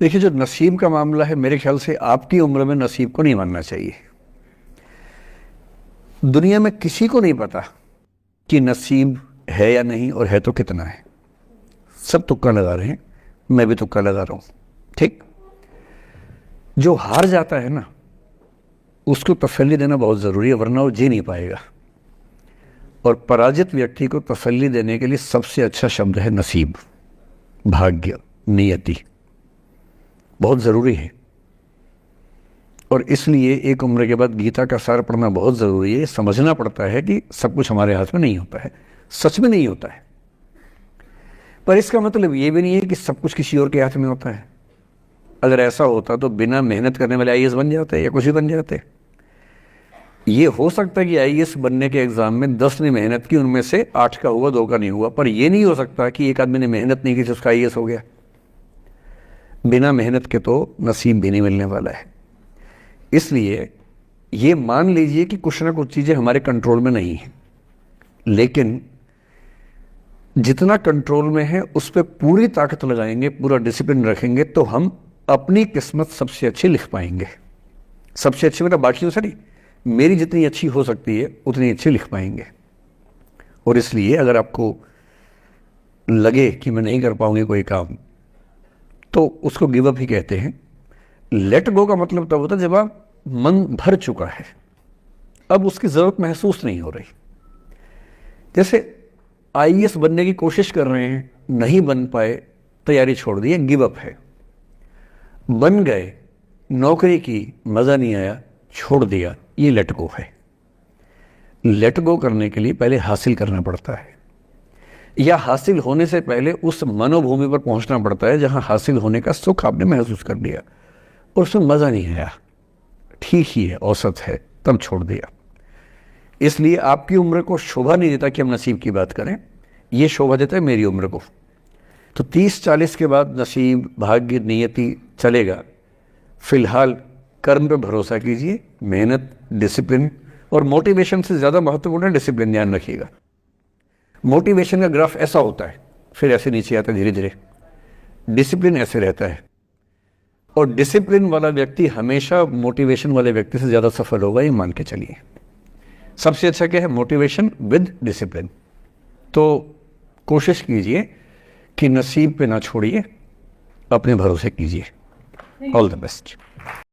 देखिए, जो नसीब का मामला है, मेरे ख्याल से आपकी उम्र में नसीब को नहीं मानना चाहिए। दुनिया में किसी को नहीं पता कि नसीब है या नहीं, और है तो कितना है। सब तुक्का लगा रहे हैं, मैं भी तुक्का लगा रहा हूं। ठीक। जो हार जाता है ना, उसको तसल्ली देना बहुत ज़रूरी है, वरना वो जी नहीं पाएगा। और पराजित व्यक्ति को तसल्ली देने के लिए सबसे अच्छा शब्द है नसीब, भाग्य, नियति। बहुत ज़रूरी है। और इसलिए एक उम्र के बाद गीता का सार पढ़ना बहुत ज़रूरी है। समझना पड़ता है कि सब कुछ हमारे हाथ में नहीं होता है, सच में नहीं होता है। पर इसका मतलब ये भी नहीं है कि सब कुछ किसी और के हाथ में होता है। अगर ऐसा होता तो बिना मेहनत करने वाले आईएएस बन जाते या कुछ भी बन जाते। ये हो सकता है कि आईएएस बनने के एग्जाम में 10 ने मेहनत की, उनमें से 8 का हुआ, 2 का नहीं हुआ। पर यह नहीं हो सकता कि एक आदमी ने मेहनत नहीं की तो उसका आईएएस हो गया। बिना मेहनत के तो नसीब भी नहीं मिलने वाला है। इसलिए ये मान लीजिए कि कुछ ना कुछ चीज़ें हमारे कंट्रोल में नहीं है, लेकिन जितना कंट्रोल में है उस पर पूरी ताकत लगाएंगे, पूरा डिसिप्लिन रखेंगे, तो हम अपनी किस्मत सबसे अच्छी लिख पाएंगे। सबसे अच्छी मतलब बाकियों से नहीं, मेरी जितनी अच्छी हो सकती है उतनी अच्छी लिख पाएंगे। और इसलिए अगर आपको लगे कि मैं नहीं कर पाऊंगी कोई काम, तो उसको गिव अप ही कहते हैं। लेट गो का मतलब तब होता है जब आप मन भर चुका है, अब उसकी जरूरत महसूस नहीं हो रही। जैसे आईएएस बनने की कोशिश कर रहे हैं, नहीं बन पाए, तैयारी छोड़ दी, गिव अप है। बन गए, नौकरी की, मजा नहीं आया, छोड़ दिया, ये लेट गो है। लेट गो करने के लिए पहले हासिल करना पड़ता है, या हासिल होने से पहले उस मनोभूमि पर पहुंचना पड़ता है जहां हासिल होने का सुख आपने महसूस कर लिया और उसमें मजा नहीं आया, ठीक ही है, औसत है, तब छोड़ दिया। इसलिए आपकी उम्र को शोभा नहीं देता कि हम नसीब की बात करें, ये शोभा देता है मेरी उम्र को। तो 30-40 के बाद नसीब, भाग्य, नियति चलेगा। फिलहाल कर्म पे भरोसा कीजिए, मेहनत, डिसिप्लिन, और मोटिवेशन से ज़्यादा महत्वपूर्ण है डिसिप्लिन, ध्यान रखिएगा। मोटिवेशन का ग्राफ ऐसा होता है, फिर ऐसे नीचे आता है धीरे धीरे। डिसिप्लिन ऐसे रहता है, और डिसिप्लिन वाला व्यक्ति हमेशा मोटिवेशन वाले व्यक्ति से ज़्यादा सफल होगा, ये मान के चलिए। सबसे अच्छा क्या है? Motivation with discipline. तो कोशिश कीजिए कि नसीब पे ना छोड़िए, अपने भरोसे कीजिए। All the best.